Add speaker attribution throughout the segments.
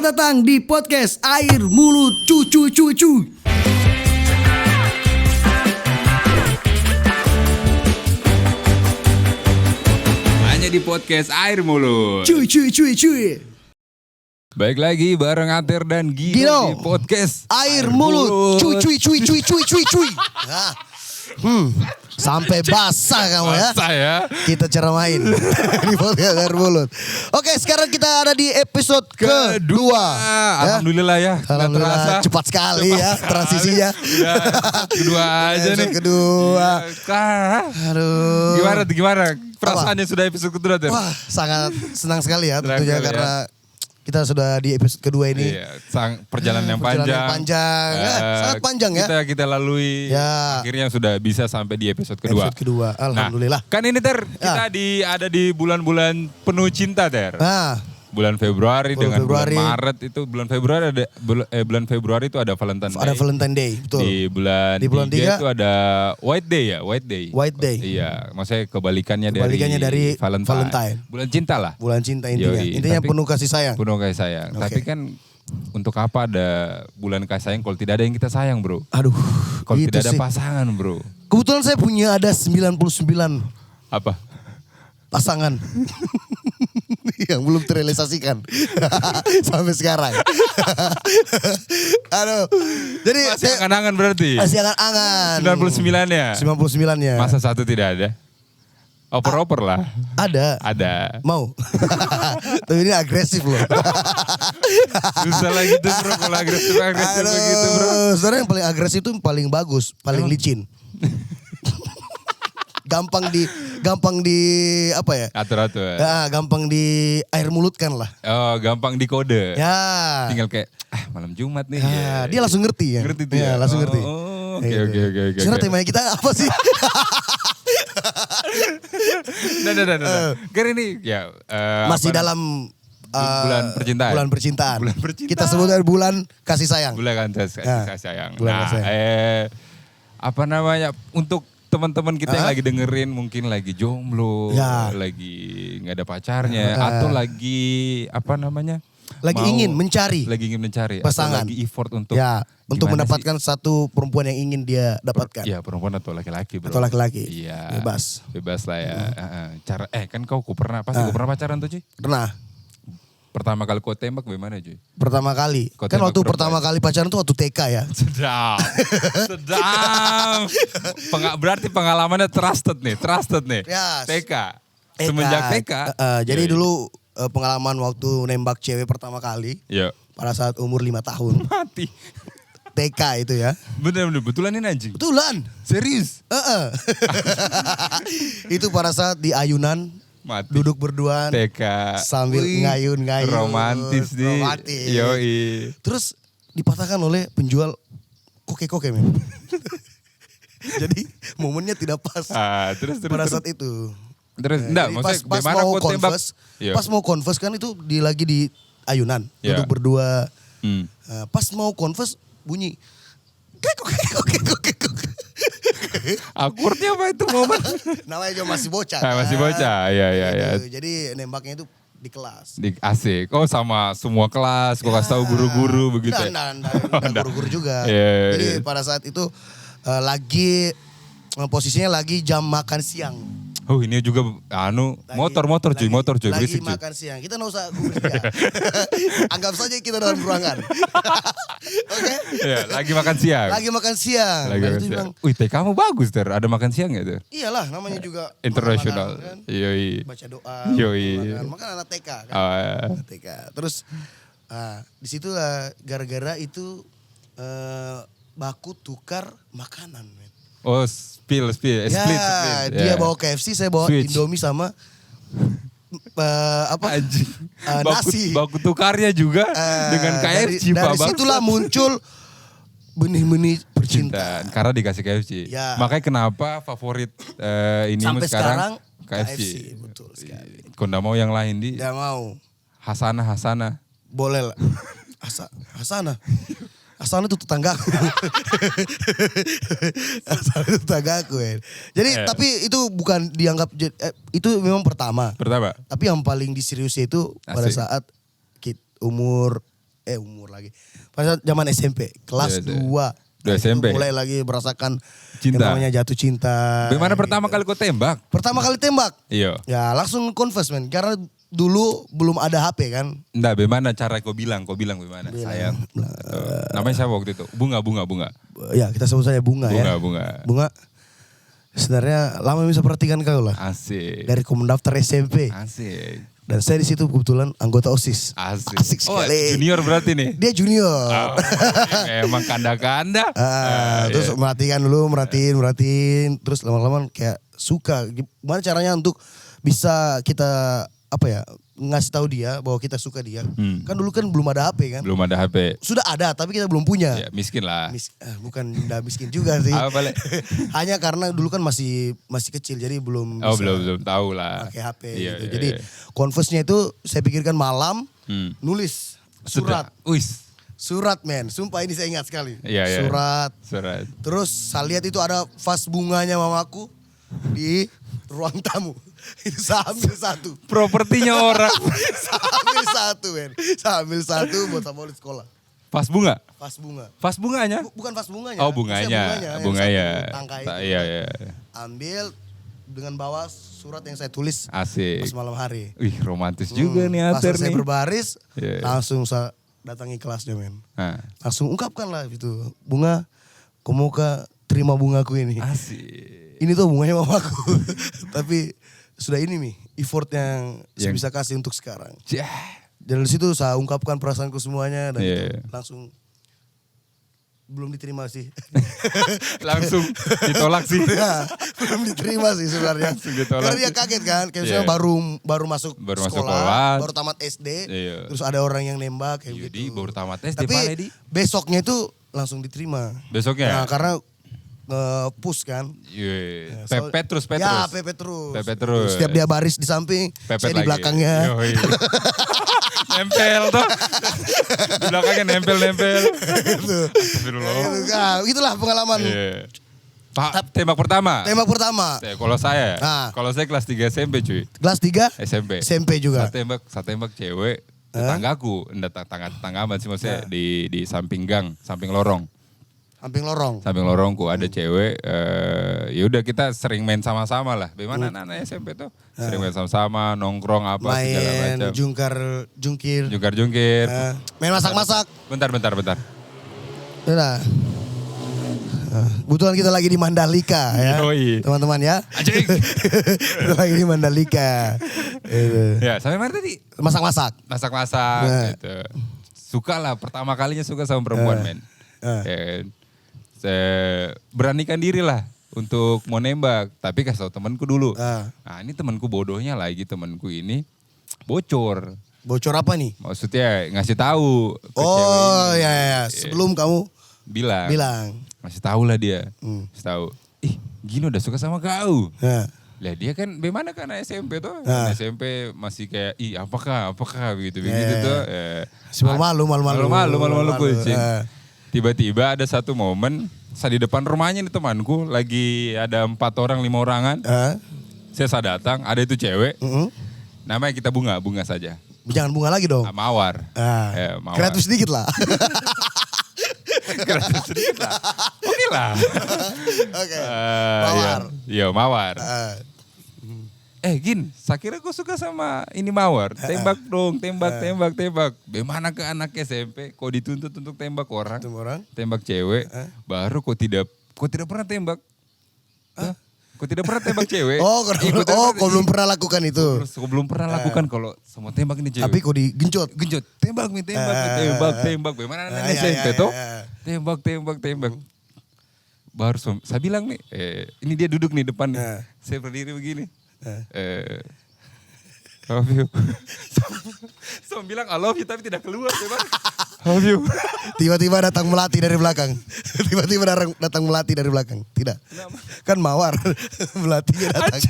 Speaker 1: Selamat datang di podcast Air Mulut Cucu Cucu.
Speaker 2: Hanya di podcast Air Mulut.
Speaker 1: Cuy cuy cuy cuy.
Speaker 2: Baik lagi bareng Ater dan Gino
Speaker 1: Gino.
Speaker 2: di podcast
Speaker 1: Air Mulut Cuy cuy cuy cuy cuy cuy cuy. Sampai basah kamu ya.
Speaker 2: Basah ya.
Speaker 1: Kita ceramain di podcast Air Mulut. Oke, sekarang kita ada di episode kedua.
Speaker 2: Alhamdulillah ya.
Speaker 1: Alhamdulillah, cepat sekali ya transisinya.
Speaker 2: Ya, kedua aja nih.
Speaker 1: Episode kedua. Aduh.
Speaker 2: Gimana? Perasaannya sudah episode kedua Ter?
Speaker 1: Wah, sangat senang sekali ya
Speaker 2: Senang
Speaker 1: tentunya
Speaker 2: sekali
Speaker 1: karena kita sudah di episode kedua ini.
Speaker 2: Iya, perjalanan yang panjang.
Speaker 1: Sangat panjang ya.
Speaker 2: Kita lalui.
Speaker 1: Ya.
Speaker 2: Akhirnya sudah bisa sampai di episode kedua.
Speaker 1: Episode kedua, alhamdulillah.
Speaker 2: Nah, kan ini Ter, kita ada di bulan-bulan penuh cinta Ter.
Speaker 1: Nah,
Speaker 2: Bulan Februari
Speaker 1: Bulan
Speaker 2: dengan
Speaker 1: Februari.
Speaker 2: bulan Maret itu bulan Februari itu ada Valentine Day.
Speaker 1: ada Valentine Day, betul.
Speaker 2: Di bulan 3 itu ada White Day ya, White Day.
Speaker 1: White Day.
Speaker 2: Iya, maksudnya kebalikannya
Speaker 1: dari
Speaker 2: Valentine.
Speaker 1: Valentine.
Speaker 2: Bulan cinta lah.
Speaker 1: Bulan cinta intinya.
Speaker 2: Yoi,
Speaker 1: Intinya
Speaker 2: tapi-
Speaker 1: penuh kasih sayang.
Speaker 2: Penuh kasih sayang.
Speaker 1: Oke.
Speaker 2: Tapi kan untuk apa ada bulan kasih sayang kalau tidak ada yang kita sayang, Bro?
Speaker 1: Aduh,
Speaker 2: Kalau
Speaker 1: gitu
Speaker 2: tidak ada
Speaker 1: sih.
Speaker 2: pasangan, Bro.
Speaker 1: Kebetulan saya punya ada 99
Speaker 2: Apa?
Speaker 1: pasangan. Yang belum terrealisasikan sampai sekarang. Aduh. Jadi
Speaker 2: Masih angan-angan berarti?
Speaker 1: masih angan-angan.
Speaker 2: 99-nya?
Speaker 1: 99-nya.
Speaker 2: Masa satu tidak ada? Oper-oper lah.
Speaker 1: Ada.
Speaker 2: Ada.
Speaker 1: Mau. Tapi ini agresif loh.
Speaker 2: Susah lah gitu bro, kalau agresif begitu bro.
Speaker 1: Sebenarnya yang paling agresif itu paling bagus, paling licin. gampang di apa ya?
Speaker 2: Atur-atur.
Speaker 1: Ya, gampang di air mulutkan lah.
Speaker 2: Oh, gampang dikode.
Speaker 1: Ya.
Speaker 2: Tinggal kayak, malam Jumat nih.
Speaker 1: Ya, dia langsung ngerti ya.
Speaker 2: Ngerti dia.
Speaker 1: Ya, langsung ngerti.
Speaker 2: Oh,
Speaker 1: Gitu.
Speaker 2: oke.
Speaker 1: Sebenarnya temanya kita apa sih?
Speaker 2: Nah. Karena ini ya.
Speaker 1: Masih
Speaker 2: apa-
Speaker 1: dalam
Speaker 2: bulan percintaan.
Speaker 1: Bulan percintaan.
Speaker 2: Bulan percintaan.
Speaker 1: Kita sebutnya bulan kasih sayang.
Speaker 2: Bulan kasih sayang.
Speaker 1: Bulan kasih
Speaker 2: Apa namanya, untuk teman-teman kita yang
Speaker 1: Hah?
Speaker 2: lagi dengerin mungkin lagi jomblo,
Speaker 1: Ya.
Speaker 2: lagi nggak ada pacarnya, atau lagi apa namanya?
Speaker 1: Lagi ingin mencari pasangan.
Speaker 2: atau lagi effort untuk
Speaker 1: Ya, untuk
Speaker 2: gimana
Speaker 1: mendapatkan satu perempuan yang ingin dia dapatkan.
Speaker 2: Iya, perempuan atau laki-laki, bro.
Speaker 1: Atau laki-laki.
Speaker 2: Iya.
Speaker 1: Bebas.
Speaker 2: Lah ya. Cara kan kau pernah pacaran tuh, cuy?
Speaker 1: Pernah.
Speaker 2: Pertama kali kau tembak bagaimana, cuy?
Speaker 1: Pertama kali.
Speaker 2: Kau
Speaker 1: Kan
Speaker 2: tembak
Speaker 1: waktu
Speaker 2: perempuan?
Speaker 1: pertama kali pacaran tuh waktu TK ya.
Speaker 2: Sedap. Berarti pengalamannya trusted nih.
Speaker 1: Yes.
Speaker 2: TK. Semenjak TK.
Speaker 1: Jadi
Speaker 2: Yoi.
Speaker 1: dulu pengalaman waktu nembak cewek pertama kali.
Speaker 2: Yo.
Speaker 1: Pada saat umur 5 tahun.
Speaker 2: Mati.
Speaker 1: TK itu ya.
Speaker 2: Bener, betulan ini anjing.
Speaker 1: Betulan.
Speaker 2: Serius?
Speaker 1: Itu pada saat di ayunan.
Speaker 2: Mati.
Speaker 1: Duduk berduaan.
Speaker 2: TK.
Speaker 1: Sambil
Speaker 2: Wih,
Speaker 1: ngayun-ngayun.
Speaker 2: Romantis nih.
Speaker 1: Romantis.
Speaker 2: Yoi.
Speaker 1: Terus dipatahkan oleh penjual koke-koke men. Jadi momennya tidak pas
Speaker 2: Terus.
Speaker 1: pada saat itu.
Speaker 2: Terus enggak,
Speaker 1: Jadi
Speaker 2: maksudnya
Speaker 1: pas
Speaker 2: gimana
Speaker 1: mau
Speaker 2: kau tembak?
Speaker 1: converse,
Speaker 2: Iya.
Speaker 1: pas mau converse kan itu lagi di ayunan,
Speaker 2: Iya.
Speaker 1: duduk berdua.
Speaker 2: Hmm.
Speaker 1: Pas mau converse bunyi kekok.
Speaker 2: Awkwardnya apa itu momen?
Speaker 1: Namanya juga masih bocah.
Speaker 2: Masih bocah, iya.
Speaker 1: Gitu. Jadi nembaknya itu di kelas.
Speaker 2: Di asik. Oh sama semua kelas, kau kasih tahu guru-guru begitu ya?
Speaker 1: Enggak guru-guru juga.
Speaker 2: Iya.
Speaker 1: Jadi pada saat itu lagi posisinya lagi jam makan siang.
Speaker 2: Oh ini juga motor cuy
Speaker 1: Lagi
Speaker 2: berisik cuy.
Speaker 1: makan siang. Kita nggak usah ya. Anggap saja kita dalam ruangan. Oke?
Speaker 2: Iya, lagi makan siang.
Speaker 1: Lagi makan siang.
Speaker 2: Lagi
Speaker 1: Nah,
Speaker 2: makan
Speaker 1: itu
Speaker 2: siang.
Speaker 1: bilang,
Speaker 2: Wih, kamu bagus Ter, ada makan siang gak Ter?
Speaker 1: iyalah namanya juga
Speaker 2: Internasional.
Speaker 1: makan, kan?
Speaker 2: Yoi.
Speaker 1: Baca doa.
Speaker 2: Yoi.
Speaker 1: Makan anak TK kan.
Speaker 2: Ah,
Speaker 1: TK. Terus di situ gara-gara itu baku tukar makanan. Men.
Speaker 2: oh split.
Speaker 1: Ya, dia bawa KFC, saya bawa
Speaker 2: Switch.
Speaker 1: Indomie sama
Speaker 2: Anjing.
Speaker 1: nasi.
Speaker 2: Baku tukarnya juga dengan KFC
Speaker 1: dari
Speaker 2: Pak.
Speaker 1: situlah muncul benih-benih percintaan.
Speaker 2: Dan karena dikasih KFC.
Speaker 1: Ya.
Speaker 2: Makanya kenapa favorit ini
Speaker 1: Sampai
Speaker 2: sekarang
Speaker 1: KFC.
Speaker 2: KFC.
Speaker 1: Betul sekali.
Speaker 2: Kau nggak mau yang lain di
Speaker 1: Tidak mau.
Speaker 2: Hasana.
Speaker 1: Boleh lah. Hasana. Hasana itu tetanggaku. Hasana itu tetanggaku. Jadi tapi itu bukan dianggap, itu memang pertama.
Speaker 2: Pertama.
Speaker 1: Tapi yang paling diseriusnya itu pada
Speaker 2: Asik.
Speaker 1: saat umur umur lagi. Pada zaman SMP, kelas
Speaker 2: Iya, iya.
Speaker 1: 2.
Speaker 2: Dua SMP.
Speaker 1: Mulai lagi merasakan
Speaker 2: Cinta.
Speaker 1: yang namanya jatuh cinta.
Speaker 2: Bagaimana pertama kali kau tembak?
Speaker 1: Pertama kali tembak.
Speaker 2: Iya.
Speaker 1: Ya langsung confess men. Karena dulu belum ada HP kan.
Speaker 2: Enggak, bagaimana cara kau bilang bagaimana? Sayang. Namanya siapa waktu itu? Bunga.
Speaker 1: Ya kita sebut saja Bunga ya.
Speaker 2: Bunga.
Speaker 1: Bunga. Sebenarnya lama bisa perhatikan kau lah.
Speaker 2: Asik.
Speaker 1: Dari kau mendaftar SMP.
Speaker 2: Asik.
Speaker 1: Dan saya di situ kebetulan anggota OSIS.
Speaker 2: Asik.
Speaker 1: Asik
Speaker 2: Oh,
Speaker 1: sekali.
Speaker 2: junior berarti nih?
Speaker 1: Dia junior.
Speaker 2: Oh, emang kanda-kanda.
Speaker 1: Terus merhatiin dulu, merhatiin. Terus lama-lama kayak suka. Gimana caranya untuk bisa kita ngasih tahu dia bahwa kita suka dia. Kan dulu kan belum ada HP kan.
Speaker 2: Belum ada HP.
Speaker 1: Sudah ada tapi kita belum punya.
Speaker 2: Ya, miskin lah.
Speaker 1: Bukan udah miskin juga sih.
Speaker 2: Apa balik?
Speaker 1: Hanya karena dulu kan masih kecil jadi belum
Speaker 2: Oh,
Speaker 1: bisa
Speaker 2: belum tahu lah.
Speaker 1: pakai HP
Speaker 2: Iya,
Speaker 1: gitu.
Speaker 2: iya,
Speaker 1: Jadi
Speaker 2: iya.
Speaker 1: converse-nya itu saya pikirkan malam nulis
Speaker 2: Sudah.
Speaker 1: surat.
Speaker 2: Wis.
Speaker 1: Surat men, sumpah ini saya ingat sekali.
Speaker 2: Iya, iya.
Speaker 1: Surat.
Speaker 2: Terus
Speaker 1: Saya lihat itu ada vas bunganya mamaku di ruang tamu. Itu saya ambil satu.
Speaker 2: propertinya orang.
Speaker 1: Saya ambil satu men. Saya ambil satu buat saya bawa di sekolah.
Speaker 2: Vas bunga.
Speaker 1: Vas bunga.
Speaker 2: Vas bunganya?
Speaker 1: Bukan vas bunganya.
Speaker 2: Oh,
Speaker 1: Maksudnya
Speaker 2: bunganya.
Speaker 1: yang
Speaker 2: Bunganya.
Speaker 1: satu tangkai itu.
Speaker 2: Iya.
Speaker 1: Ambil dengan bawa surat yang saya tulis
Speaker 2: Asik.
Speaker 1: pas malam hari.
Speaker 2: Wih, romantis juga nih
Speaker 1: Pas
Speaker 2: Ater
Speaker 1: saya
Speaker 2: nih.
Speaker 1: berbaris,
Speaker 2: Iya.
Speaker 1: langsung saya datangi kelasnya men.
Speaker 2: Nah,
Speaker 1: Langsung ungkapkan lah itu. Bunga, kamu terima bungaku ini.
Speaker 2: asik.
Speaker 1: Ini tuh bunganya mamaku. Tapi sudah ini nih, effort yang saya
Speaker 2: Yang-
Speaker 1: bisa kasih untuk sekarang.
Speaker 2: Cih.
Speaker 1: Dan dari situ saya ungkapkan perasaanku semuanya dan
Speaker 2: Iya.
Speaker 1: itu langsung belum diterima sih.
Speaker 2: Langsung ditolak sih.
Speaker 1: Ya, belum diterima sih sebenarnya.
Speaker 2: Langsung ditolak.
Speaker 1: Karena dia kaget kan, kayak misalnya
Speaker 2: Iya.
Speaker 1: baru masuk
Speaker 2: Baru masuk
Speaker 1: sekolah,
Speaker 2: kelas.
Speaker 1: baru tamat SD,
Speaker 2: Iya.
Speaker 1: terus ada orang yang nembak kayak
Speaker 2: Jadi
Speaker 1: gitu.
Speaker 2: baru tamat SD
Speaker 1: Tapi
Speaker 2: Pak Edi.
Speaker 1: besoknya itu langsung diterima.
Speaker 2: Besoknya?
Speaker 1: Nah, karena push kan.
Speaker 2: Iya.
Speaker 1: So-
Speaker 2: Petrus.
Speaker 1: Ya, pepet terus.
Speaker 2: Pepet terus.
Speaker 1: Setiap dia baris di samping,
Speaker 2: Pepet
Speaker 1: saya di
Speaker 2: lagi.
Speaker 1: belakangnya.
Speaker 2: Yoi. Nempel tuh. Di belakangnya nempel. Astagfirullah.
Speaker 1: Itulah pengalaman
Speaker 2: Iya. Pak, tembak pertama.
Speaker 1: tembak pertama.
Speaker 2: Kalau saya,
Speaker 1: Nah.
Speaker 2: kalau saya kelas 3 SMP cuy.
Speaker 1: Kelas 3
Speaker 2: SMP.
Speaker 1: SMP juga.
Speaker 2: Saya tembak cewek tetanggaku, enggak tetangga amat sih maksudnya di samping gang, samping lorong.
Speaker 1: Samping lorong.
Speaker 2: Samping lorongku ada cewek, ya udah kita sering main sama-sama lah. Bagaimana anak-anak SMP tuh? Sering main sama-sama, nongkrong apa segala
Speaker 1: Main
Speaker 2: macam.
Speaker 1: jungkir.
Speaker 2: Jungkir-jungkir.
Speaker 1: Main masak-masak.
Speaker 2: Bentar.
Speaker 1: Udah. Kebetulan kita lagi di Mandalika ya.
Speaker 2: Yoi.
Speaker 1: Teman-teman ya.
Speaker 2: Anjing.
Speaker 1: Kita lagi di Mandalika. Itu.
Speaker 2: Ya, sampai mana tadi?
Speaker 1: Masak-masak.
Speaker 2: Masak-masak gitu. Suka lah, pertama kalinya suka sama perempuan men. Ya kan? Saya beranikan diri lah untuk mau nembak. Tapi kasih tau temanku dulu. Nah ini temanku bodohnya lagi, temanku ini bocor.
Speaker 1: Bocor apa nih?
Speaker 2: Maksudnya ngasih tahu ke cewek
Speaker 1: Oh
Speaker 2: ini.
Speaker 1: ya. Sebelum kamu
Speaker 2: Bilang. Ngasih tahu lah dia. Ngasih tahu. Ih Gino udah suka sama kau.
Speaker 1: Nah.
Speaker 2: Lah dia kan bagaimana kan anak SMP tuh.
Speaker 1: Ah.
Speaker 2: Anak SMP masih kayak apakah begitu
Speaker 1: Yeah.
Speaker 2: tuh.
Speaker 1: Si malu-malu.
Speaker 2: Malu-malu kucing.
Speaker 1: Ah.
Speaker 2: Tiba-tiba ada satu momen saya di depan rumahnya nih temanku lagi ada 4 orang 5 orangan. Saya datang ada itu cewek. Namanya kita bunga saja.
Speaker 1: Jangan bunga lagi dong.
Speaker 2: Mawar. Mawar.
Speaker 1: Kreatif sedikit lah.
Speaker 2: Kreatif sedikit lah. Oke lah.
Speaker 1: Oke. Mawar.
Speaker 2: Iya Mawar. Gin, saya kira gue suka sama ini Mawar. Tembak dong, tembak. Bagaimana ke anak SMP, kok dituntut untuk tembak orang, tembak cewek, baru kok tidak pernah tembak. Hah? Kok tidak pernah tembak cewek?
Speaker 1: Kok belum pernah lakukan itu.
Speaker 2: Kok belum pernah lakukan kalau semua tembak ini cewek.
Speaker 1: Tapi kok digenjot.
Speaker 2: Tembak. Bagaimana anak SMP tuh? Tembak. Baru saya bilang nih, ini dia duduk nih depan nih. Saya berdiri begini. Love you. Saya bilang I love you tapi tidak keluar. Love you.
Speaker 1: Tiba-tiba datang melati dari belakang. Tidak. Kan Mawar. Melatinya datang.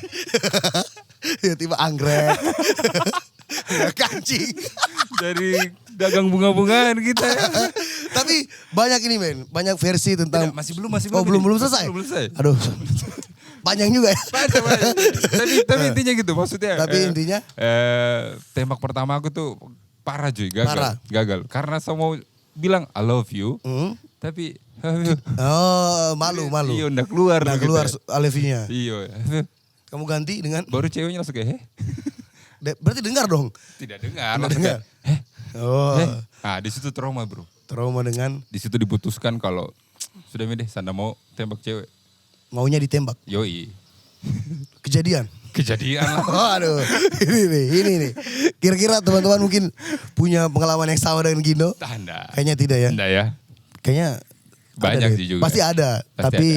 Speaker 1: Tiba-tiba anggrek. Kancing.
Speaker 2: Dari dagang bunga-bungaan kita ya.
Speaker 1: Tapi banyak ini men. Banyak versi tentang.
Speaker 2: Masih belum.
Speaker 1: Oh belum selesai?
Speaker 2: Belum selesai.
Speaker 1: Aduh. Panjang juga ya.
Speaker 2: Tapi intinya gitu maksudnya.
Speaker 1: Tapi intinya?
Speaker 2: Tembak pertama aku tuh parah cuy, gagal.
Speaker 1: Parah.
Speaker 2: Gagal. Karena saya mau bilang I love you, tapi
Speaker 1: Oh, malu.
Speaker 2: iya udah keluar.
Speaker 1: Udah
Speaker 2: gitu
Speaker 1: keluar
Speaker 2: ya.
Speaker 1: Alevinya.
Speaker 2: Iya.
Speaker 1: Kamu ganti dengan
Speaker 2: Baru ceweknya langsung kayak
Speaker 1: berarti dengar dong.
Speaker 2: tidak dengar.
Speaker 1: Tidak
Speaker 2: Langsung
Speaker 1: dengar.
Speaker 2: kayak
Speaker 1: Oh,
Speaker 2: Nah di situ trauma bro.
Speaker 1: trauma dengan
Speaker 2: Di situ diputuskan kalau sudah deh Sanda mau tembak cewek.
Speaker 1: maunya ditembak.
Speaker 2: Yoi.
Speaker 1: Kejadian.
Speaker 2: Kejadian lah.
Speaker 1: Waduh, ini nih. Kira-kira teman-teman mungkin punya pengalaman yang sama dengan Gino?
Speaker 2: Tanda.
Speaker 1: Kayaknya tidak ya.
Speaker 2: Tanda ya.
Speaker 1: Kayaknya
Speaker 2: Banyak
Speaker 1: ada
Speaker 2: sih
Speaker 1: deh.
Speaker 2: juga.
Speaker 1: Pasti ada,
Speaker 2: Pasti
Speaker 1: tapi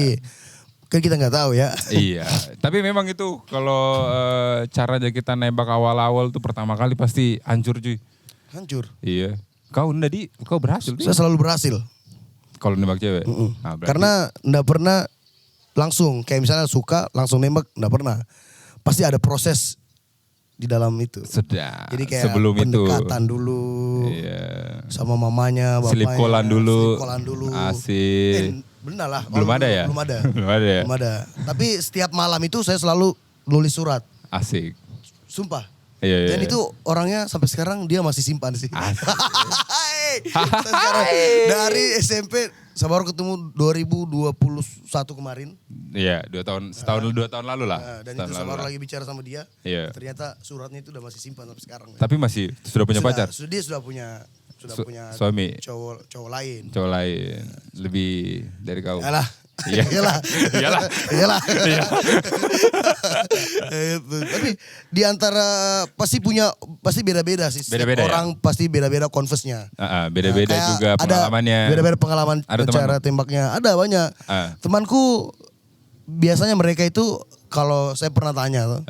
Speaker 1: kan kita nggak tahu ya.
Speaker 2: Iya, tapi memang itu kalau caranya kita nembak awal-awal tuh pertama kali pasti hancur cuy.
Speaker 1: Hancur.
Speaker 2: Iya. Kau berhasil
Speaker 1: Saya selalu berhasil.
Speaker 2: kalau nembak cewek. Nah, berarti-
Speaker 1: Karena nggak pernah langsung kayak misalnya suka langsung nembak, nggak pernah. Pasti ada proses di dalam itu.
Speaker 2: sudah.
Speaker 1: Jadi kayak
Speaker 2: sebelum itu.
Speaker 1: pendekatan dulu
Speaker 2: Iya.
Speaker 1: sama mamanya, bapaknya.
Speaker 2: Slip callan dulu.
Speaker 1: Slip callan dulu.
Speaker 2: Asik.
Speaker 1: Benar lah.
Speaker 2: Belum
Speaker 1: Kalau
Speaker 2: ada
Speaker 1: dulu
Speaker 2: ya?
Speaker 1: Belum ada.
Speaker 2: Belum ada ya?
Speaker 1: Belum ada. Tapi setiap malam itu saya selalu nulis surat.
Speaker 2: Asik.
Speaker 1: Sumpah.
Speaker 2: Iya, iya.
Speaker 1: Dan itu orangnya sampai sekarang dia masih simpan sih.
Speaker 2: Asik.
Speaker 1: Sampai sekarang dari SMP saya baru ketemu 2021 kemarin.
Speaker 2: Iya, 2 tahun lalu lah.
Speaker 1: Nah, dan
Speaker 2: Setahun
Speaker 1: itu saya
Speaker 2: lalu
Speaker 1: baru
Speaker 2: lah.
Speaker 1: lagi bicara sama dia.
Speaker 2: Iya.
Speaker 1: Ternyata suratnya itu udah masih simpan sampai sekarang.
Speaker 2: Tapi masih sudah punya pacar?
Speaker 1: Dia sudah punya
Speaker 2: Suami.
Speaker 1: cowok lain.
Speaker 2: Cowok lain lebih dari kau.
Speaker 1: Yalah.
Speaker 2: Iya.
Speaker 1: Iyalah.
Speaker 2: Iyalah.
Speaker 1: Iyalah. Itu. Tapi di antara pasti beda-beda sih. Setiap
Speaker 2: Beda-beda ya?
Speaker 1: orang pasti beda-beda converse-nya.
Speaker 2: Beda-beda
Speaker 1: Kayak
Speaker 2: juga
Speaker 1: ada
Speaker 2: pengalamannya.
Speaker 1: Beda-beda pengalaman
Speaker 2: Ada
Speaker 1: cara
Speaker 2: temanmu?
Speaker 1: tembaknya. Ada banyak.
Speaker 2: Ah.
Speaker 1: Temanku biasanya mereka itu kalau saya pernah tanya tuh,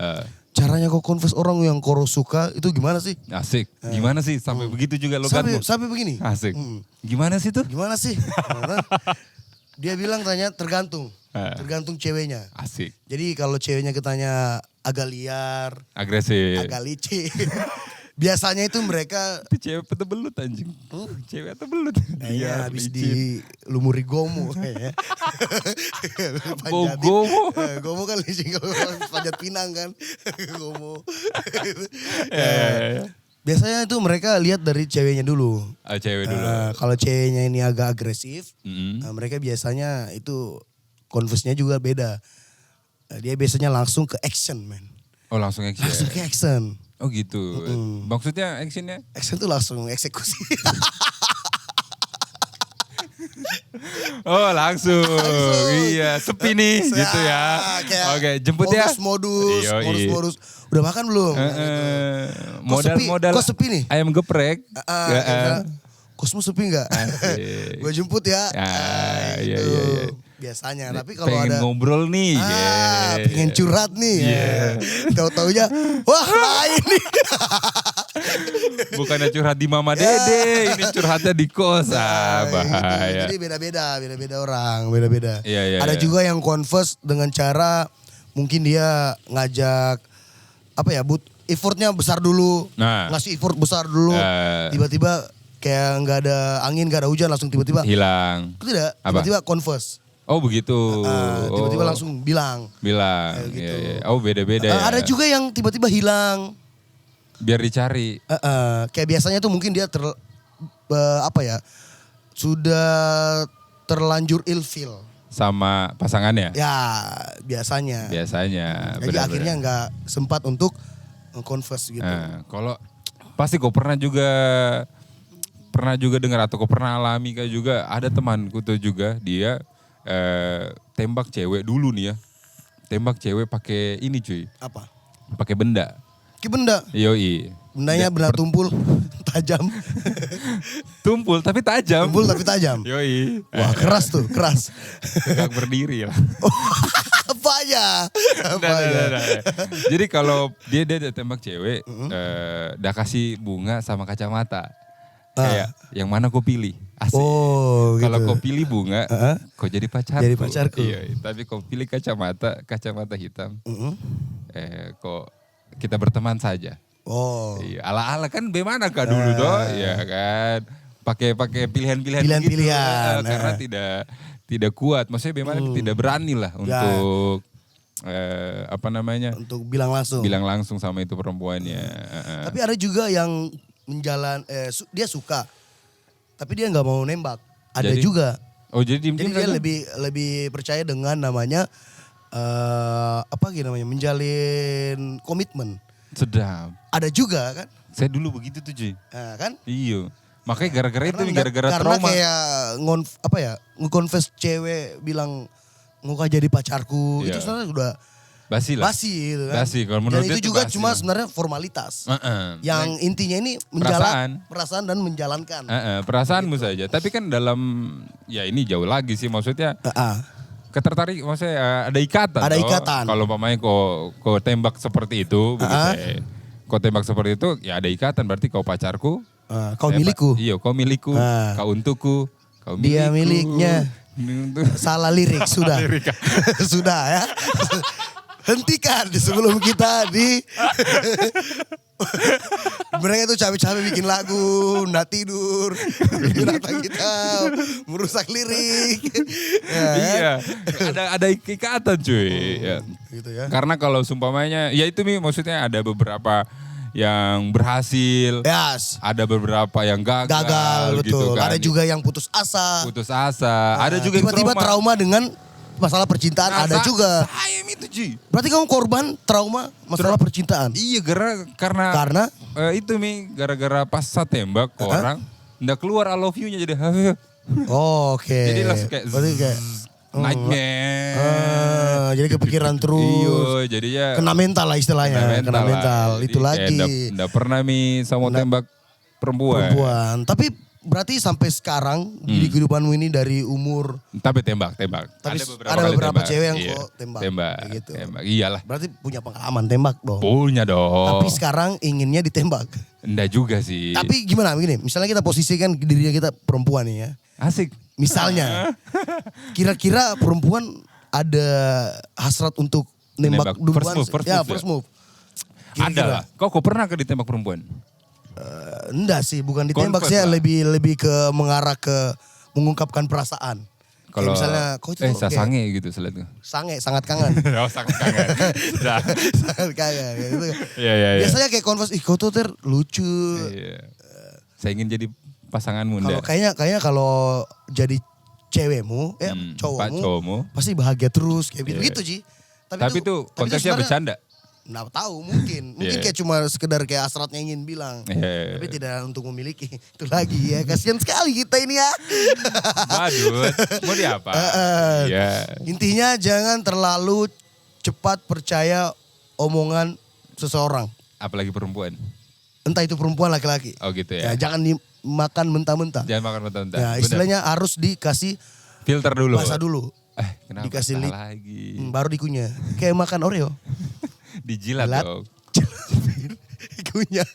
Speaker 1: caranya kau converse orang yang kau suka itu gimana sih?
Speaker 2: Asik. Gimana sih sampai begitu juga logatmu?
Speaker 1: Sampai begini.
Speaker 2: Asik. Gimana sih tuh?
Speaker 1: Gimana sih? Karena dia bilang tanya tergantung. Tergantung ceweknya.
Speaker 2: Asik.
Speaker 1: Jadi kalau ceweknya ketanya agak liar,
Speaker 2: Agresif.
Speaker 1: agak licin. Biasanya itu mereka
Speaker 2: Itu cewek atau belut anjing? Cewek atau belut?
Speaker 1: kayaknya habis
Speaker 2: licin.
Speaker 1: di lumuri gomo kayaknya. Panjatin.
Speaker 2: Gomo?
Speaker 1: Gomo kan licin kalau panjat pinang kan. Gomo.
Speaker 2: Ya.
Speaker 1: Biasanya itu mereka lihat dari ceweknya dulu.
Speaker 2: Cewek dulu.
Speaker 1: Kalau ceweknya ini agak agresif,
Speaker 2: Mm-mm.
Speaker 1: mereka biasanya itu converse-nya juga beda. Dia biasanya langsung ke action, man.
Speaker 2: Oh langsung action.
Speaker 1: Langsung ke action.
Speaker 2: Oh gitu. Maksudnya actionnya?
Speaker 1: Action tuh langsung eksekusi.
Speaker 2: Oh langsung. Iya sepi nih gitu ya.
Speaker 1: Kayak
Speaker 2: Oke jemput ya.
Speaker 1: Modus. Udah makan belum?
Speaker 2: Modal
Speaker 1: Kok sepi nih?
Speaker 2: ayam geprek.
Speaker 1: Kosmu sepi nggak?
Speaker 2: Asik.
Speaker 1: Gue jemput ya.
Speaker 2: Iya,
Speaker 1: Itu
Speaker 2: iya.
Speaker 1: biasanya. Tapi kalau
Speaker 2: Pengen
Speaker 1: ada
Speaker 2: ngobrol nih.
Speaker 1: pengen curhat nih. Tahu-taunya, wah lain nih.
Speaker 2: Bukannya curhat di Mama Dede, ini curhatnya di kos. Bahaya.
Speaker 1: Jadi beda-beda orang, beda-beda.
Speaker 2: Iya,
Speaker 1: Ada
Speaker 2: iya.
Speaker 1: juga yang converse dengan cara mungkin dia ngajak apa ya, effortnya besar dulu,
Speaker 2: Nah.
Speaker 1: ngasih effort besar dulu, tiba-tiba kayak nggak ada angin, nggak ada hujan, langsung tiba-tiba
Speaker 2: Hilang.
Speaker 1: tidak,
Speaker 2: Apa?
Speaker 1: tiba-tiba converse,
Speaker 2: Oh begitu.
Speaker 1: tiba-tiba
Speaker 2: Oh,
Speaker 1: langsung bilang.
Speaker 2: bilang.
Speaker 1: Kayak gitu.
Speaker 2: Iya, iya. Oh beda-beda ya.
Speaker 1: Ada juga yang tiba-tiba hilang.
Speaker 2: Biar dicari.
Speaker 1: Kayak biasanya tuh mungkin dia sudah terlanjur ilfeel.
Speaker 2: Sama pasangannya.
Speaker 1: Ya biasanya.
Speaker 2: Biasanya.
Speaker 1: Jadi
Speaker 2: benar-benar.
Speaker 1: akhirnya nggak sempat untuk converse gitu.
Speaker 2: Kalau pasti kau pernah juga dengar atau kau pernah alami kayak juga ada temanku tuh juga dia tembak cewek dulu nih ya. Tembak cewek pakai ini cuy.
Speaker 1: Apa?
Speaker 2: Pakai benda.
Speaker 1: Benda.
Speaker 2: Yoi.
Speaker 1: Bendanya benda tumpul, tajam.
Speaker 2: Tumpul tapi tajam.
Speaker 1: Tumpul tapi tajam.
Speaker 2: Yoi.
Speaker 1: Wah keras tuh, keras.
Speaker 2: Tegak berdiri lah.
Speaker 1: Apa ya?
Speaker 2: Nah. Jadi kalau dia tembak cewek, dia kasih bunga sama kacamata. Kayak yang mana kau pilih? Asik.
Speaker 1: Oh gitu.
Speaker 2: Kalau kau pilih bunga, kau jadi pacarku.
Speaker 1: Jadi pacarku.
Speaker 2: Iya, tapi kau pilih kacamata hitam. Kok kita berteman saja.
Speaker 1: Oh.
Speaker 2: Iya, ala-ala kan bagaimana kak dulu toh, ya kan. Pakai pilihan-pilihan
Speaker 1: Pilihan-pilihan,
Speaker 2: gitu. Karena tidak kuat, maksudnya bagaimana tidak berani lah untuk
Speaker 1: Untuk bilang langsung.
Speaker 2: bilang langsung sama itu perempuannya.
Speaker 1: Tapi ada juga yang dia suka. Tapi dia nggak mau nembak. Ada
Speaker 2: Jadi?
Speaker 1: juga.
Speaker 2: Oh jadi
Speaker 1: Jadi dia lebih percaya dengan namanya menjalin komitmen.
Speaker 2: Sedap.
Speaker 1: Ada juga kan?
Speaker 2: Saya dulu begitu tuh Ji.
Speaker 1: Nah, kan?
Speaker 2: Iya. Makanya gara-gara itu nih, gara-gara
Speaker 1: Karena
Speaker 2: trauma.
Speaker 1: kayak nge-confess cewek bilang mau jadi pacarku.
Speaker 2: Iya.
Speaker 1: Itu sebenarnya udah
Speaker 2: Basi lah.
Speaker 1: basi gitu kan.
Speaker 2: Basi, kalau menurut
Speaker 1: Dan
Speaker 2: dia
Speaker 1: itu
Speaker 2: tuh
Speaker 1: juga
Speaker 2: basi
Speaker 1: cuma
Speaker 2: lah.
Speaker 1: sebenarnya formalitas. Yang
Speaker 2: Nah,
Speaker 1: intinya ini perasaan dan menjalankan.
Speaker 2: perasaanmu saja. Tapi kan dalam, ya ini jauh lagi sih maksudnya. Ketertarik, maksudnya ada ikatan.
Speaker 1: Ada
Speaker 2: toh.
Speaker 1: ikatan.
Speaker 2: Kalau umpamanya kau tembak seperti itu, begitu, kau tembak seperti itu, ya ada ikatan. Berarti kau pacarku.
Speaker 1: Kau milikku.
Speaker 2: Iya, kau milikku. Kau untukku. Kau milikku.
Speaker 1: Dia miliknya. Salah lirik sudah. Sudah ya. Hentikan sebelum kita mereka tuh capek-capek bikin lagu, nggak tidur, datang kita merusak lirik.
Speaker 2: Iya, ada ikatan cuy. Ya.
Speaker 1: Gitu ya.
Speaker 2: Karena kalau sumpamanya, ya itu Mi, maksudnya ada beberapa yang berhasil,
Speaker 1: Yes.
Speaker 2: ada beberapa yang gagal
Speaker 1: betul.
Speaker 2: gitu kan.
Speaker 1: Ada juga yang putus asa.
Speaker 2: Putus asa, ada juga yang
Speaker 1: tiba-tiba trauma dengan masalah percintaan.
Speaker 2: Nah,
Speaker 1: ada juga.
Speaker 2: Saya itu Ji.
Speaker 1: Berarti kamu korban trauma masalah percintaan.
Speaker 2: Iya, karena itu Mi, gara-gara pas saat tembak ke orang, nggak keluar I love you-nya jadi
Speaker 1: Oke.
Speaker 2: Jadi langsung kayak
Speaker 1: berarti kayak
Speaker 2: nightmare.
Speaker 1: jadi kepikiran terus.
Speaker 2: Iya, jadinya
Speaker 1: Kena mental lah istilahnya. Kena mental. Itu lagi.
Speaker 2: Nggak pernah Mi sama tembak perempuan.
Speaker 1: Tapi berarti sampai sekarang di kehidupanmu ini dari umur.
Speaker 2: Tapi tembak.
Speaker 1: Tapi
Speaker 2: Ada
Speaker 1: ada
Speaker 2: kali
Speaker 1: beberapa
Speaker 2: tembak.
Speaker 1: cewek yang
Speaker 2: Iya.
Speaker 1: kok tembak. Kayak gitu.
Speaker 2: Tembak. Iyalah.
Speaker 1: Berarti punya pengalaman tembak dong.
Speaker 2: Punya dong.
Speaker 1: Tapi sekarang inginnya ditembak.
Speaker 2: Enggak juga sih.
Speaker 1: Tapi gimana begini, misalnya kita posisikan dirinya kita perempuan nih ya.
Speaker 2: Asik.
Speaker 1: Misalnya, kira-kira perempuan ada hasrat untuk nembak duluan. First move.
Speaker 2: Ada lah. Kok pernah ke ditembak perempuan?
Speaker 1: Enggak sih, bukan ditembak sih, lebih ke mengarah ke mengungkapkan perasaan.
Speaker 2: Kalau
Speaker 1: misalnya, kok itu
Speaker 2: sasange gitu selain itu.
Speaker 1: sangat kangen.
Speaker 2: Oh, sangat kangen.
Speaker 1: Sangat kangen. Gitu.
Speaker 2: Iya.
Speaker 1: Biasanya kayak konvers, kau tuh lucu.
Speaker 2: Iya. Saya ingin jadi pasanganmu.
Speaker 1: Kalau kayaknya kalau jadi cewekmu, cowokmu, pasti bahagia terus kayak gitu Ji.
Speaker 2: Tapi itu konteksnya bercanda.
Speaker 1: Nggak tahu, mungkin kayak cuma sekedar kayak hasratnya ingin bilang, tapi tidak untuk memiliki. Itu lagi ya, kasihan sekali kita ini ya.
Speaker 2: Badut, mau diapa? Iya.
Speaker 1: Intinya jangan terlalu cepat percaya omongan seseorang.
Speaker 2: Apalagi perempuan.
Speaker 1: Entah itu perempuan laki-laki.
Speaker 2: Oh gitu ya.
Speaker 1: Jangan dimakan mentah-mentah.
Speaker 2: Jangan makan mentah-mentah.
Speaker 1: Ya, istilahnya harus dikasih
Speaker 2: filter dulu.
Speaker 1: basah dulu.
Speaker 2: Kenapa
Speaker 1: dikasih
Speaker 2: lagi?
Speaker 1: Baru dikunyah. Kayak makan Oreo.
Speaker 2: Dijilat dong.
Speaker 1: Kunyah.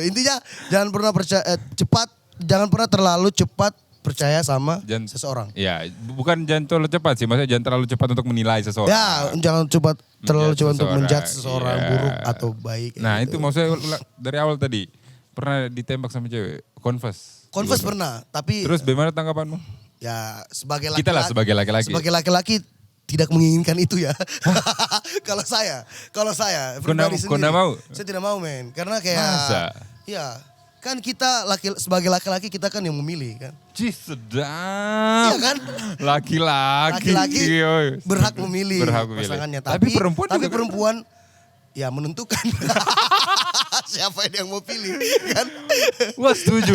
Speaker 1: Intinya jangan pernah terlalu cepat percaya sama seseorang.
Speaker 2: Ya, bukan jangan terlalu cepat sih, maksudnya jangan terlalu cepat untuk menilai seseorang.
Speaker 1: Ya, jangan terlalu cepat untuk menjudge seseorang buruk atau baik.
Speaker 2: Nah, itu maksudnya dari awal tadi pernah ditembak sama cewek, confess
Speaker 1: pernah, tapi
Speaker 2: terus bagaimana tanggapanmu?
Speaker 1: Ya, sebagai
Speaker 2: sebagai laki-laki
Speaker 1: tidak menginginkan itu ya. Kalau saya pribadi sendiri.
Speaker 2: Kau mau?
Speaker 1: Saya tidak mau, men. Karena kayak
Speaker 2: masa?
Speaker 1: Ya, kan kita sebagai laki-laki kita kan yang memilih kan.
Speaker 2: Sedap.
Speaker 1: Iya kan?
Speaker 2: Laki-laki
Speaker 1: berhak memilih pasangannya. Tapi perempuan ya menentukan siapa yang mau pilih kan.
Speaker 2: Wah, setuju.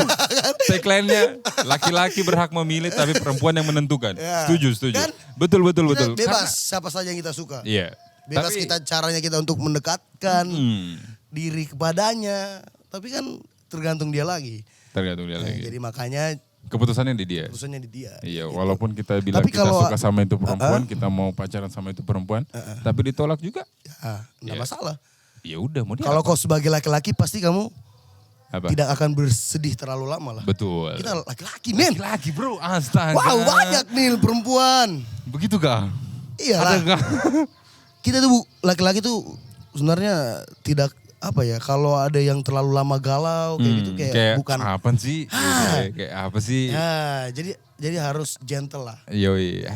Speaker 2: Tagline-nya laki-laki berhak memilih tapi perempuan yang menentukan. Ya. Setuju. Kan? Betul.
Speaker 1: Bebas siapa saja yang kita suka.
Speaker 2: Iya.
Speaker 1: Bebas caranya kita untuk mendekatkan diri kepadanya. Tapi kan tergantung dia lagi. Jadi makanya
Speaker 2: keputusannya di dia. Iya, gitu. Walaupun kita bilang kita suka sama itu perempuan, kita mau pacaran sama itu perempuan, tapi ditolak juga.
Speaker 1: Enggak masalah.
Speaker 2: Ya udah, mau dia.
Speaker 1: Kalau kau sebagai laki-laki pasti kamu tidak akan bersedih terlalu lama lah.
Speaker 2: Betul.
Speaker 1: Kita laki-laki, men.
Speaker 2: Laki, bro. Astaga.
Speaker 1: Wow, banyak nih perempuan.
Speaker 2: Begitu kah?
Speaker 1: Iya lah. Kita tuh laki-laki tuh sebenarnya tidak apa ya, kalau ada yang terlalu lama galau kayak gitu kayak bukan
Speaker 2: apa sih? Kayak apa sih?
Speaker 1: Ya, jadi harus gentle lah.
Speaker 2: Yoi.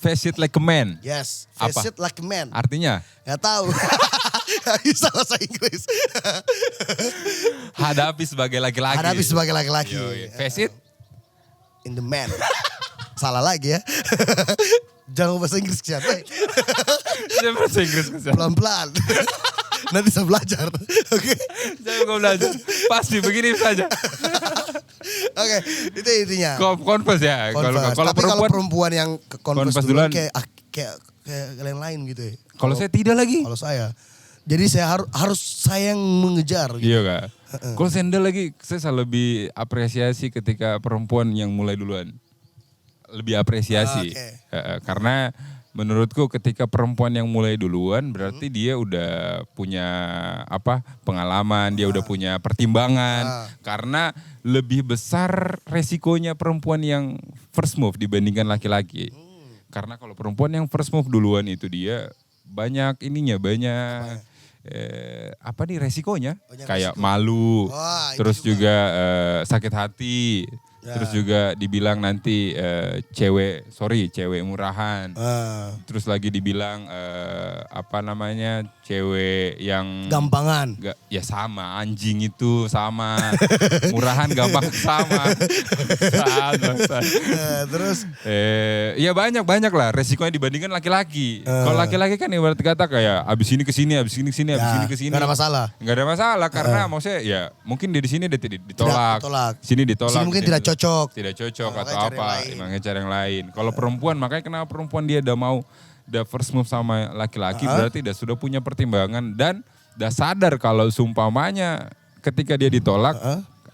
Speaker 2: Face it like a man.
Speaker 1: Yes,
Speaker 2: Apa?
Speaker 1: face it like a man.
Speaker 2: Artinya?
Speaker 1: Gak tahu. Gak bisa bahasa Inggris.
Speaker 2: Hadapi sebagai laki-laki.
Speaker 1: Hadapi sebagai laki-laki.
Speaker 2: Yoi. Face it
Speaker 1: in the man. Salah lagi ya. Jangan bahasa Inggris Kian.
Speaker 2: Jangan bahasa Inggris Kian.
Speaker 1: Pelan-pelan. Nanti saya belajar. Oke.
Speaker 2: Jangan kau belajar. Pasti begini saja.
Speaker 1: Oke, itu intinya.
Speaker 2: Confess ya.
Speaker 1: Tapi kalau perempuan yang confess duluan
Speaker 2: duluan
Speaker 1: kayak lain-lain gitu ya.
Speaker 2: Kalau saya tidak lagi.
Speaker 1: Kalau saya. Jadi saya harus saya yang mengejar gitu.
Speaker 2: Iya kak. Kalau sendal lagi saya selalu lebih apresiasi ketika perempuan yang mulai duluan. Lebih apresiasi. Karena menurutku ketika perempuan yang mulai duluan berarti dia udah punya pengalaman, dia udah punya pertimbangan. Karena lebih besar resikonya perempuan yang first move dibandingkan laki-laki. Karena kalau perempuan yang first move duluan itu dia banyak resikonya. Kayak resiko. Malu, terus juga sakit hati. Ya. Terus juga dibilang nanti cewek murahan. Terus lagi dibilang cewek yang
Speaker 1: gampangan.
Speaker 2: Ya sama, anjing itu sama. Murahan gampang sama.
Speaker 1: Terus
Speaker 2: ya banyak lah resikonya dibandingkan laki-laki. Kalau laki-laki kan ibarat kata kayak abis ini ke sini, abis ini ke sini, abis ini ke sini.
Speaker 1: Gak ada masalah.
Speaker 2: Gak ada masalah karena maksudnya ya mungkin di sini dia ditolak. Sini ditolak.
Speaker 1: Sini mungkin tidak cocok
Speaker 2: atau apa, emangnya cara yang lain. Kalau perempuan, makanya kenapa perempuan dia udah first move sama laki-laki, berarti sudah punya pertimbangan dan udah sadar kalau seumpamanya ketika dia ditolak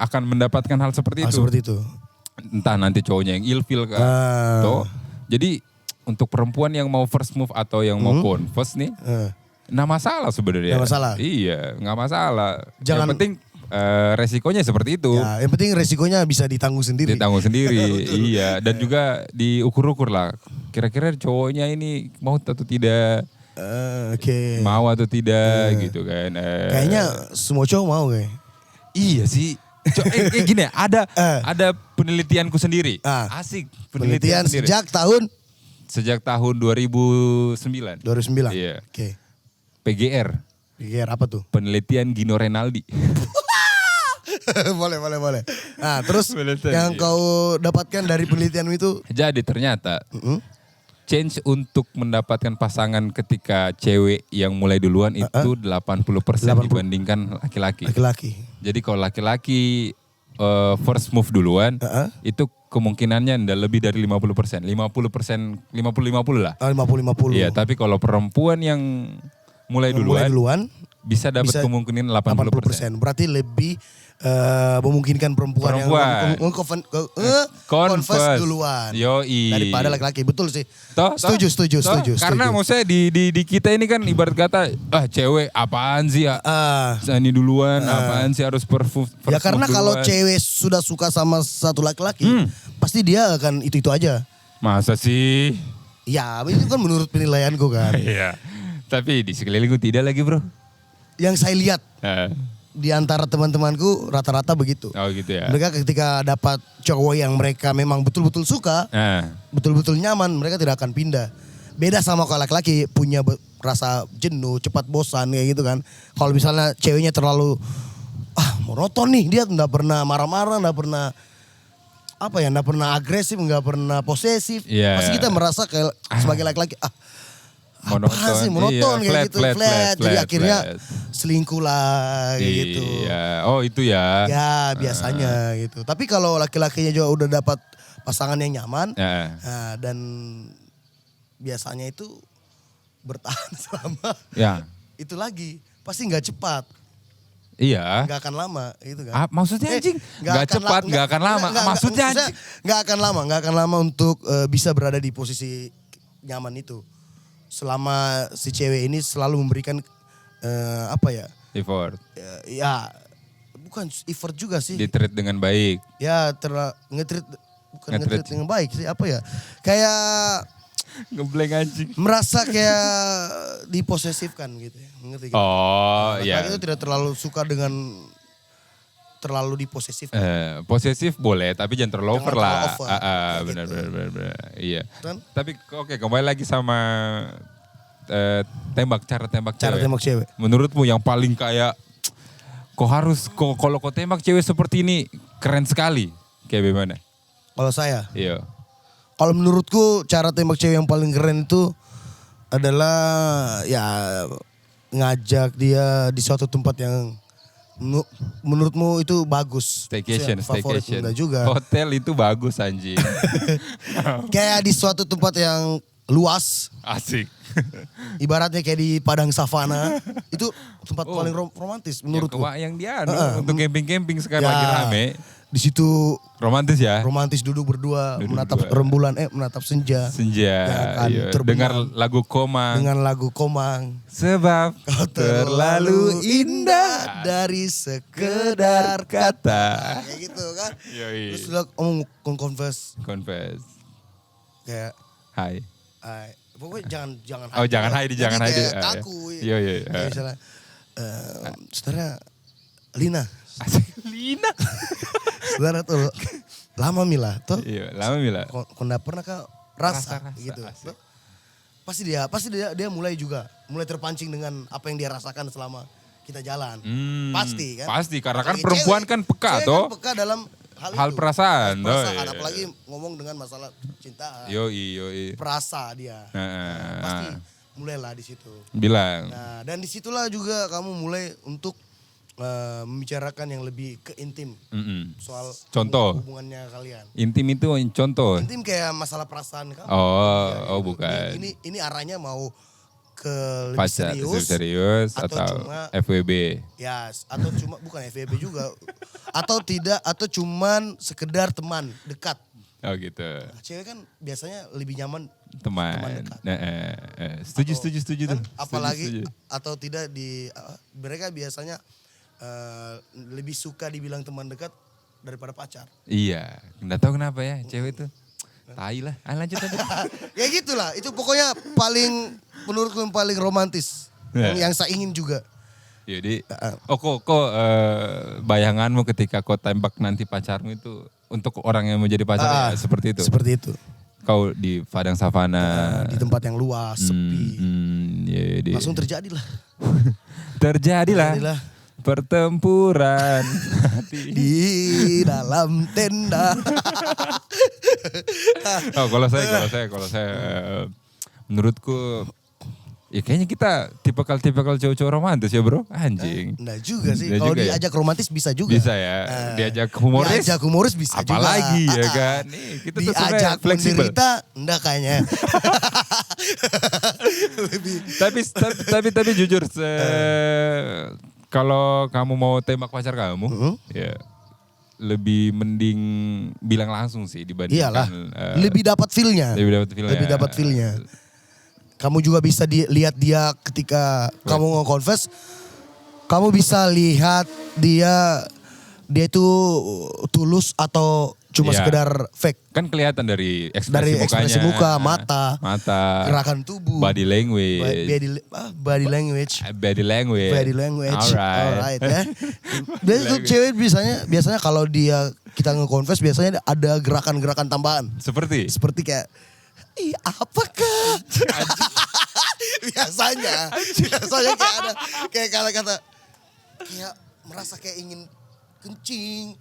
Speaker 2: akan mendapatkan hal seperti itu.
Speaker 1: Seperti itu.
Speaker 2: Entah nanti cowoknya yang ilfil kan. Jadi untuk perempuan yang mau first move atau yang mau confess nih, nggak masalah sebenarnya.
Speaker 1: Nggak masalah.
Speaker 2: Iya, nggak masalah.
Speaker 1: Jangan,
Speaker 2: yang penting resikonya seperti itu.
Speaker 1: Ya, yang penting resikonya bisa ditanggung sendiri.
Speaker 2: Iya. Dan juga diukur-ukur lah. Kira-kira cowoknya ini mau atau tidak. Mau atau tidak gitu kan.
Speaker 1: Kayaknya semua cowok mau kayak.
Speaker 2: Iya sih. Gini ya, ada penelitianku sendiri. Asik.
Speaker 1: Penelitian
Speaker 2: sendiri. Sejak tahun 2009.
Speaker 1: 2009?
Speaker 2: Iya.
Speaker 1: Oke.
Speaker 2: PGR
Speaker 1: apa tuh?
Speaker 2: Penelitian Gino Renaldi.
Speaker 1: boleh. Nah, terus yang kau dapatkan dari penelitian itu?
Speaker 2: Jadi ternyata change untuk mendapatkan pasangan ketika cewek yang mulai duluan itu 80% dibandingkan laki-laki. Jadi kalau laki-laki first move duluan, itu kemungkinannya ndak lebih dari 50%. 50% lah.
Speaker 1: 50-50.
Speaker 2: Iya, tapi kalau perempuan yang mulai duluan bisa dapat kemungkinan 80%.
Speaker 1: Berarti lebih memungkinkan perempuan yang confess duluan.
Speaker 2: Yoi.
Speaker 1: Daripada laki-laki. Betul sih. Setuju.
Speaker 2: Karena maksudnya di kita ini kan ibarat kata cewek apaan sih ya? Ini duluan apaan sih harus first
Speaker 1: ya karena kalau cewek sudah suka sama satu laki-laki pasti dia akan itu aja.
Speaker 2: Masa sih?
Speaker 1: Ya itu kan menurut penilaianku kan.
Speaker 2: Iya. Tapi di sekelilingku tidak lagi bro.
Speaker 1: Yang saya lihat di antara teman-temanku rata-rata begitu.
Speaker 2: Oh gitu ya.
Speaker 1: Mereka ketika dapat cowok yang mereka memang betul-betul suka, betul-betul nyaman, mereka tidak akan pindah. Beda sama kalau laki-laki punya rasa jenuh, cepat bosan kayak gitu kan. Kalau misalnya ceweknya terlalu monoton nih, dia nggak pernah marah-marah, nggak pernah nggak pernah agresif, nggak pernah posesif.
Speaker 2: Yeah.
Speaker 1: Pasti kita merasa kayak sebagai laki-laki monoton kayak gitu, flat. Jadi akhirnya selingkuh lah kayak gitu.
Speaker 2: Iya, oh itu ya.
Speaker 1: Ya biasanya gitu. Tapi kalau laki-lakinya juga udah dapat pasangan yang nyaman, dan biasanya itu bertahan selama itu lagi, pasti nggak cepat.
Speaker 2: Iya.
Speaker 1: Nggak akan lama gitu kan.
Speaker 2: Maksudnya anjing? Nggak cepat, nggak akan lama. Maksudnya anjing?
Speaker 1: Nggak akan lama untuk bisa berada di posisi nyaman itu. Selama si cewek ini selalu memberikan
Speaker 2: effort.
Speaker 1: Ya bukan effort juga sih.
Speaker 2: Di-treat dengan baik.
Speaker 1: Ya nge-treat dengan baik sih, Kayak
Speaker 2: Ngeblank anjing.
Speaker 1: Merasa kayak diposesifkan gitu ya. Ngerti gitu.
Speaker 2: Oh iya.
Speaker 1: Laki-laki itu tidak terlalu suka dengan terlalu diposesifkan.
Speaker 2: Posesif boleh, tapi jangan terlalu over
Speaker 1: terlalu
Speaker 2: lah.
Speaker 1: over.
Speaker 2: Benar,
Speaker 1: Gitu.
Speaker 2: benar. Iya.
Speaker 1: Kan?
Speaker 2: Tapi oke, kembali lagi sama cara tembak
Speaker 1: Cara
Speaker 2: cewek.
Speaker 1: tembak cewek.
Speaker 2: Menurutmu yang paling kayak kalau kau tembak cewek seperti ini keren sekali. Kayak gimana?
Speaker 1: Kalau saya,
Speaker 2: Iya.
Speaker 1: kalau menurutku cara tembak cewek yang paling keren itu adalah ya ngajak dia di suatu tempat yang menurutmu itu bagus.
Speaker 2: Staycation.
Speaker 1: Enggak juga.
Speaker 2: Hotel itu bagus anjing.
Speaker 1: Kayak di suatu tempat yang luas.
Speaker 2: Asik.
Speaker 1: Ibaratnya kayak di padang savana. Itu tempat paling romantis menurutku.
Speaker 2: Yang dia untuk camping-camping sekarang
Speaker 1: Ya,
Speaker 2: lagi rame.
Speaker 1: Di situ
Speaker 2: Romantis ya?
Speaker 1: romantis duduk berdua
Speaker 2: Duduk
Speaker 1: menatap
Speaker 2: berdua.
Speaker 1: rembulan menatap senja.
Speaker 2: Senja.
Speaker 1: Ya kan,
Speaker 2: Iya.
Speaker 1: terbenam.
Speaker 2: Dengar lagu Komang.
Speaker 1: Dengan lagu Komang.
Speaker 2: Sebab
Speaker 1: Kau terlalu indah dari sekedar kata. Kayak gitu kan.
Speaker 2: Yoi.
Speaker 1: Terus udah confess
Speaker 2: Confess.
Speaker 1: kayak
Speaker 2: Hai.
Speaker 1: pokoknya jangan
Speaker 2: Oh jangan hai, jangan hai.
Speaker 1: kayak kaku.
Speaker 2: Iya.
Speaker 1: Kayak misalnya saudara Lina.
Speaker 2: Asik. Lina.
Speaker 1: Saudara tuh lama Mila tuh.
Speaker 2: Iya, lama Mila.
Speaker 1: Kau nggak pernah kah rasa gitu.
Speaker 2: asik.
Speaker 1: Tuh. Pasti dia mulai terpancing dengan apa yang dia rasakan selama kita jalan. Pasti kan.
Speaker 2: Pasti karena kan
Speaker 1: Apalagi
Speaker 2: perempuan
Speaker 1: cewek.
Speaker 2: kan peka
Speaker 1: Cewek
Speaker 2: toh.
Speaker 1: kan peka dalam
Speaker 2: Hal
Speaker 1: itu.
Speaker 2: perasaan.
Speaker 1: Perasaan,
Speaker 2: iya.
Speaker 1: apalagi ngomong dengan masalah cinta.
Speaker 2: Yoi.
Speaker 1: Perasa dia.
Speaker 2: Nah,
Speaker 1: Pasti mulailah di situ.
Speaker 2: bilang.
Speaker 1: Nah, dan disitulah juga kamu mulai untuk membicarakan yang lebih ke intim soal
Speaker 2: Contoh.
Speaker 1: hubungannya kalian.
Speaker 2: Intim itu contoh.
Speaker 1: Intim kayak masalah perasaan kamu.
Speaker 2: Oh bukan.
Speaker 1: Ini arahnya mau ke lebih
Speaker 2: Pacar serius
Speaker 1: atau
Speaker 2: atau
Speaker 1: cuma
Speaker 2: FWB.
Speaker 1: ya atau cuma bukan FWB juga atau cuman sekedar teman dekat.
Speaker 2: Oh gitu.
Speaker 1: Nah, cewek kan biasanya lebih nyaman
Speaker 2: Teman
Speaker 1: dekat.
Speaker 2: Setuju tuh.
Speaker 1: Kan, apalagi
Speaker 2: Setuju.
Speaker 1: atau tidak mereka biasanya lebih suka dibilang teman dekat daripada pacar.
Speaker 2: Iya, nggak tahu kenapa ya cewek itu. Tai lah. Lanjut aja.
Speaker 1: Ya gitulah, itu pokoknya menurutku yang paling romantis.
Speaker 2: Ya.
Speaker 1: Yang saya ingin juga.
Speaker 2: Jadi, kok bayanganmu ketika kau tembak nanti pacarmu itu untuk orang yang menjadi pacar ya, seperti itu?
Speaker 1: Seperti itu.
Speaker 2: Kau di padang savana.
Speaker 1: Di tempat yang luas, sepi.
Speaker 2: Iya.
Speaker 1: Langsung terjadilah.
Speaker 2: Terjadilah pertempuran hati.
Speaker 1: Di dalam tenda.
Speaker 2: Kalau saya menurutku ya kayaknya kita tipikal cowok-cowok romantis ya bro, anjing.
Speaker 1: Nah juga sih,
Speaker 2: Nggak
Speaker 1: kalau
Speaker 2: juga ya?
Speaker 1: diajak romantis bisa juga.
Speaker 2: Bisa ya, diajak humoris.
Speaker 1: Diajak humoris bisa juga.
Speaker 2: Apalagi ya kan, nih kita tuh sebenarnya
Speaker 1: diajak
Speaker 2: fleksibel.
Speaker 1: menderita, enggak kayaknya.
Speaker 2: Tapi jujur, kalau kamu mau tembak pacar kamu, ya lebih mending bilang langsung sih dibandingkan.
Speaker 1: Iyalah, lebih dapat feel-nya.
Speaker 2: Lebih dapat feel-nya.
Speaker 1: Kamu juga bisa lihat dia ketika kamu nge-confess. Kamu bisa lihat dia itu tulus atau cuma
Speaker 2: Iya.
Speaker 1: sekedar fake.
Speaker 2: Kan kelihatan dari ekspresi
Speaker 1: Dari
Speaker 2: mukanya.
Speaker 1: ekspresi muka, mata,
Speaker 2: gerakan
Speaker 1: tubuh,
Speaker 2: body language.
Speaker 1: body language.
Speaker 2: Body language.
Speaker 1: Alright ya. Biasanya cewek biasanya kalau kita nge-confess biasanya ada gerakan-gerakan tambahan. Seperti kayak apakah? biasanya kayak ada kayak kata kayak merasa kayak ingin kencing.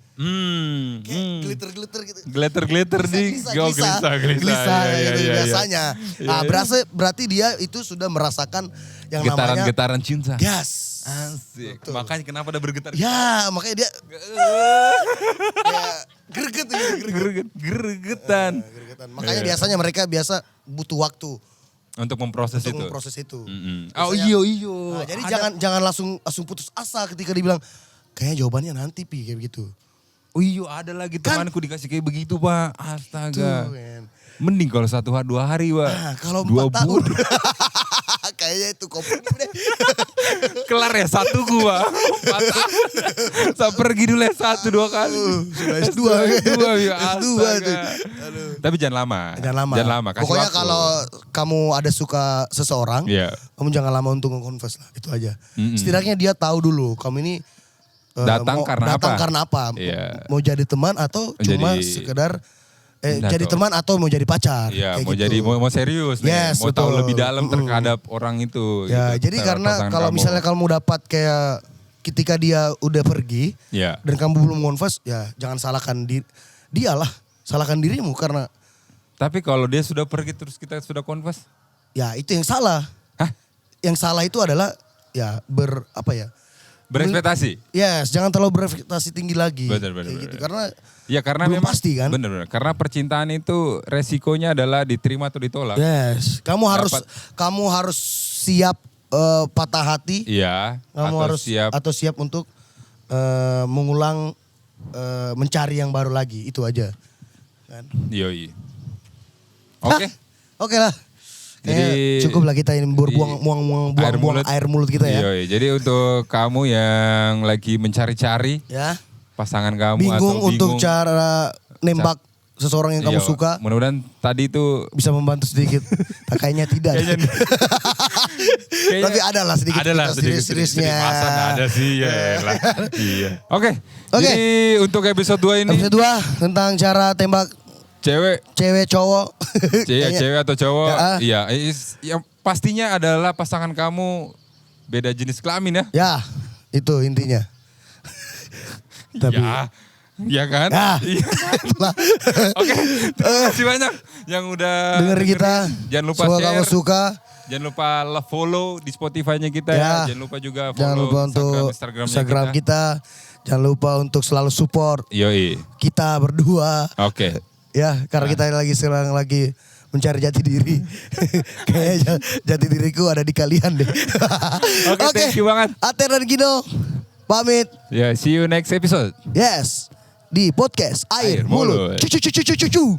Speaker 1: Kayak glitter gitu.
Speaker 2: Glitter di
Speaker 1: gelisah
Speaker 2: Iya,
Speaker 1: gitu
Speaker 2: iya.
Speaker 1: biasanya. Nah, berarti dia itu sudah merasakan yang namanya
Speaker 2: getaran cinta.
Speaker 1: gas.
Speaker 2: Asik.
Speaker 1: Betul.
Speaker 2: Makanya kenapa ada bergetar?
Speaker 1: Ya, makanya dia kayak greget gitu,
Speaker 2: Gregetan.
Speaker 1: gregetan. Makanya biasanya mereka butuh waktu
Speaker 2: Untuk memproses
Speaker 1: untuk
Speaker 2: itu.
Speaker 1: memproses itu.
Speaker 2: Oh
Speaker 1: Biasanya-
Speaker 2: iyo.
Speaker 1: Nah, jadi jangan langsung putus asa ketika dibilang kayaknya jawabannya nanti kayak begitu.
Speaker 2: Oh iya ada lagi temanku dikasih kayak begitu pak. Astaga.
Speaker 1: Tuh, men.
Speaker 2: Mending kalau 1-2 hari pak.
Speaker 1: Nah, kalau
Speaker 2: 2
Speaker 1: 4 tahun.
Speaker 2: bulan.
Speaker 1: Kayaknya itu kopi deh.
Speaker 2: Kelar ya satu gua. 4 tahun. Saya pergi dulu ya 1-2 kali.
Speaker 1: Sudah S2.
Speaker 2: S2 ya
Speaker 1: S2 tuh.
Speaker 2: Tapi jangan lama.
Speaker 1: Jangan lama.
Speaker 2: Kasih
Speaker 1: Pokoknya
Speaker 2: waktu.
Speaker 1: kalau kamu ada suka seseorang, kamu jangan lama untuk nge-confess lah. Itu aja. Setidaknya dia tahu dulu kamu ini
Speaker 2: datang karena
Speaker 1: apa.
Speaker 2: Iya.
Speaker 1: Mau jadi teman atau cuma sekedar jadi teman atau mau jadi pacar.
Speaker 2: Iya,
Speaker 1: kayak
Speaker 2: mau
Speaker 1: gitu.
Speaker 2: jadi mau serius nih. Mau tahu lebih dalam terhadap orang itu.
Speaker 1: Ya,
Speaker 2: gitu,
Speaker 1: jadi karena kalau misalnya kamu dapat kayak ketika dia udah pergi dan kamu belum confess, ya jangan salahkan dia lah. Salahkan dirimu karena.
Speaker 2: Tapi kalau dia sudah pergi terus kita sudah confess?
Speaker 1: Ya itu yang salah.
Speaker 2: Hah?
Speaker 1: Yang salah itu adalah ya
Speaker 2: berekspektasi.
Speaker 1: Yes, jangan terlalu berekspektasi tinggi lagi.
Speaker 2: Benar.
Speaker 1: Gitu. Karena
Speaker 2: ya karena
Speaker 1: belum
Speaker 2: memang
Speaker 1: pasti kan.
Speaker 2: Benar. Karena percintaan itu resikonya adalah diterima atau ditolak.
Speaker 1: Yes, kamu harus siap patah hati.
Speaker 2: Iya.
Speaker 1: Kamu harus siap untuk mengulang mencari yang baru lagi, itu aja. Kan?
Speaker 2: Yoi. Oke.
Speaker 1: Oke lah. Jadi cukup lah kita ini buang air mulut kita ya.
Speaker 2: Yoi. Jadi untuk kamu yang lagi mencari-cari pasangan kamu
Speaker 1: bingung
Speaker 2: atau
Speaker 1: untuk cara nembak seseorang yang kamu suka.
Speaker 2: Mudah-mudahan tadi itu
Speaker 1: bisa membantu sedikit. Kayaknya tidak. Tapi ada lah sedikit. Serius-seriusnya.
Speaker 2: Ada sih ya. Iya. Oke. Jadi untuk episode 2 ini. Episode
Speaker 1: 2 tentang cara tembak cewek cowok.
Speaker 2: Cewek atau cowok. Iya. Yang pastinya adalah pasangan kamu beda jenis kelamin ya.
Speaker 1: Ya. Itu intinya. Tapi
Speaker 2: ya kan? Oke. Terima kasih banyak yang udah
Speaker 1: dengerin kita.
Speaker 2: Jangan lupa
Speaker 1: share. Kamu suka.
Speaker 2: Jangan lupa follow di Spotify-nya kita ya. Jangan lupa juga follow
Speaker 1: Instagram kita. Jangan lupa untuk selalu support.
Speaker 2: Yoi.
Speaker 1: Kita berdua.
Speaker 2: Oke.
Speaker 1: Ya, karena kita lagi mencari jati diri. Kayaknya jati diriku ada di kalian deh.
Speaker 2: Oke, thank you banget.
Speaker 1: Ater dan Gino pamit.
Speaker 2: See you next episode.
Speaker 1: Yes. Di podcast Air Mulut. Cucu.